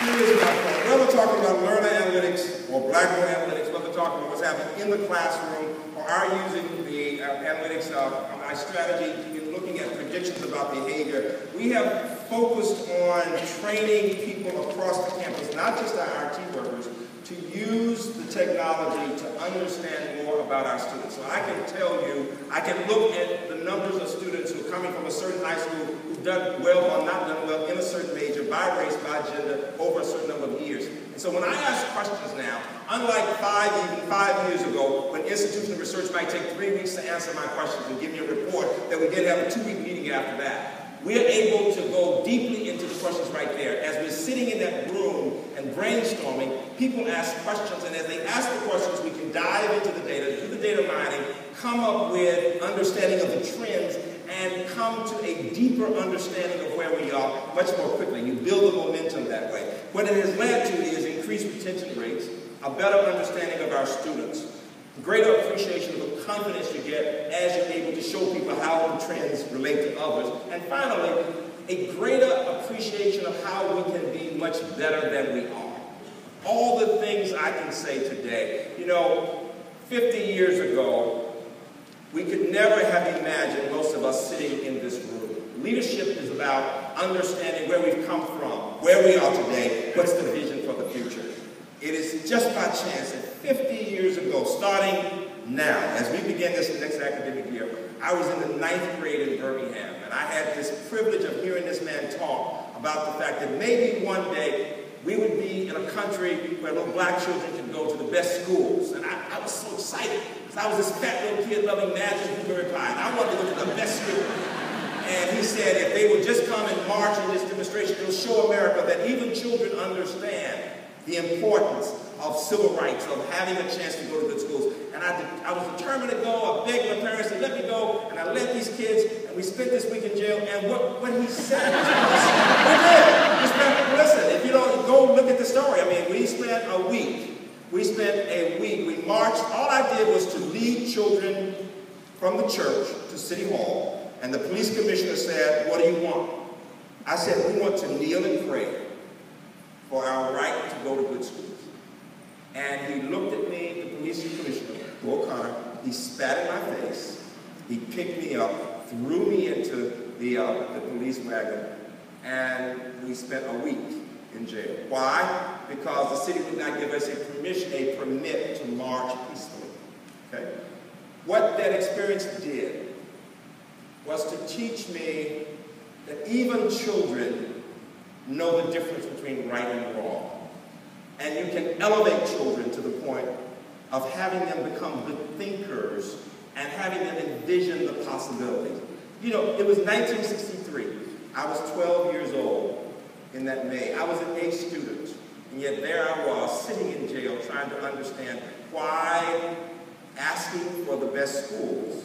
Here's my point. Whether we're talking about learner analytics or Blackboard analytics, whether we're talking about what's happening in the classroom or are using the analytics of my strategy in looking at predictions about behavior, we have focused on training people across the campus, not just our IT workers, to use the technology to understand more about our students. So I can tell you, I can look at the numbers of students who are coming from a certain high school who've done well or not done well in a certain major, by race, by gender, over a certain number of years. And so when I ask questions now, unlike even 5 years ago, when institutional research might take 3 weeks to answer my questions and give me a report that we did have a 2-week meeting after that, we are able to go deeply into the questions right there. As we're sitting in that room and brainstorming, people ask questions, and as they ask the questions, we can dive into the data, do the data mining, come up with understanding of the trends, and come to a deeper understanding of where we are much more quickly. You build the momentum that way. What it has led to is increased retention rates, a better understanding of our students, greater appreciation of the confidence you get as you're able to show people how the trends relate to others. And finally, a greater appreciation of how we can be much better than we are. All the things I can say today. You know, 50 years ago, we could never have imagined, most of us sitting in this room. Leadership is about understanding where we've come from, where we are today, what's the vision for the future. It is just by chance that 50 years ago, starting now, as we begin this next academic year, I was in the 9th grade in Birmingham, and I had this privilege of hearing this man talk about the fact that maybe one day we would be in a country where little black children could go to the best schools. And I was so excited, because I was this fat little kid loving math and Blueberry Pie, and I wanted to go to the best school. And he said if they would just come and march in this demonstration, it'll show America that even children understand the importance of civil rights, of having a chance to go to good schools. And I was determined to go. I begged my parents to let me go, and I led these kids, and we spent this week in jail. And what he said was, listen, if you don't go look at the story, I mean, we spent a week. We marched. All I did was to lead children from the church to City Hall, and the police commissioner said, what do you want? I said, we want to kneel and pray for our right to go to good schools. And he looked at me, the police commissioner, Bill O'Connor, he spat in my face, he picked me up, threw me into the police wagon, and we spent a week in jail. Why? Because the city would not give us a permit to march peacefully. Okay? What that experience did was to teach me that even children know the difference between right and wrong. And you can elevate children to the point of having them become good thinkers and having them envision the possibilities. You know, it was 1963. I was 12 years old in that May. I was an A student, and yet there I was sitting in jail trying to understand why asking for the best schools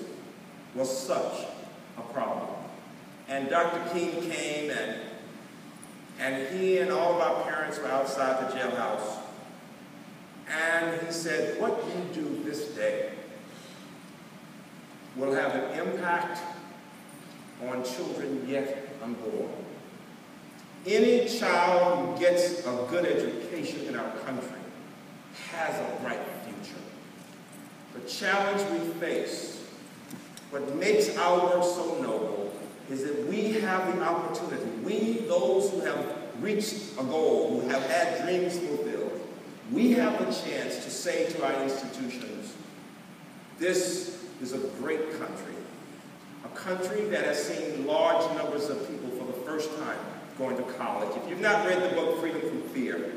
was such a problem. And Dr. King came, and he and all of our parents were outside the jailhouse. And he said, what you do this day will have an impact on children yet unborn. Any child who gets a good education in our country has a bright future. The challenge we face, what makes our work so noble, is that we have the opportunity, we, those who have reached a goal, who have had dreams fulfilled, we have the chance to say to our institutions, this is a great country, a country that has seen large numbers of people for the first time going to college. If you've not read the book Freedom from Fear,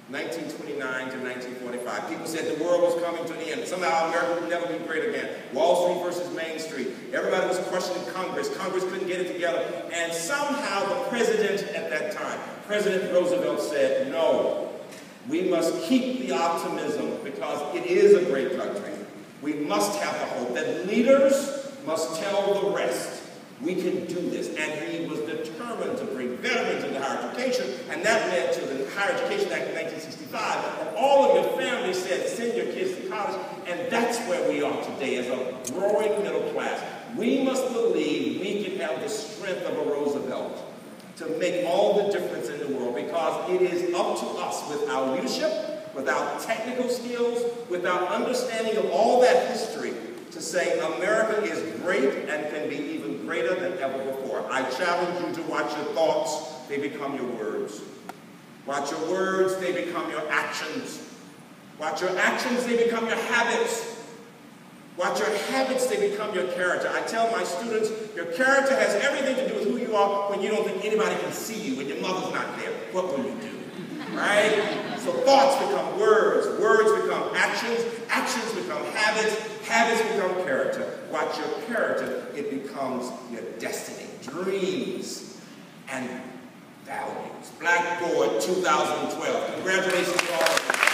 1929 to 1945. People said the world was coming to an end. Somehow America would never be great again. Wall Street versus Main Street. Everybody was questioning Congress. Congress couldn't get it together. And somehow the president at that time, President Roosevelt, said, no, we must keep the optimism because it is a great country. We must have the hope that leaders must tell the rest. We can do this. And he was determined to bring veterans into higher education, and that led to the Higher Education Act of 1965. And all of your family said, send your kids to college, and that's where we are today as a growing middle class. We must believe we can have the strength of a Roosevelt to make all the difference in the world, because But it is up to us with our leadership, with our technical skills, with our understanding of all that history to say America is great and can be even greater than ever before. I challenge you to watch your thoughts, they become your words. Watch your words, they become your actions. Watch your actions, they become your habits. Watch your habits, they become your character. I tell my students, your character has everything to do with who you are when you don't think anybody can see you, when your mother's not there. What will you do? Right? So thoughts become words, words become actions, actions become habits, habits become character. Watch your character, it becomes your destiny, dreams, and values. Blackboard 2012. Congratulations to all of you.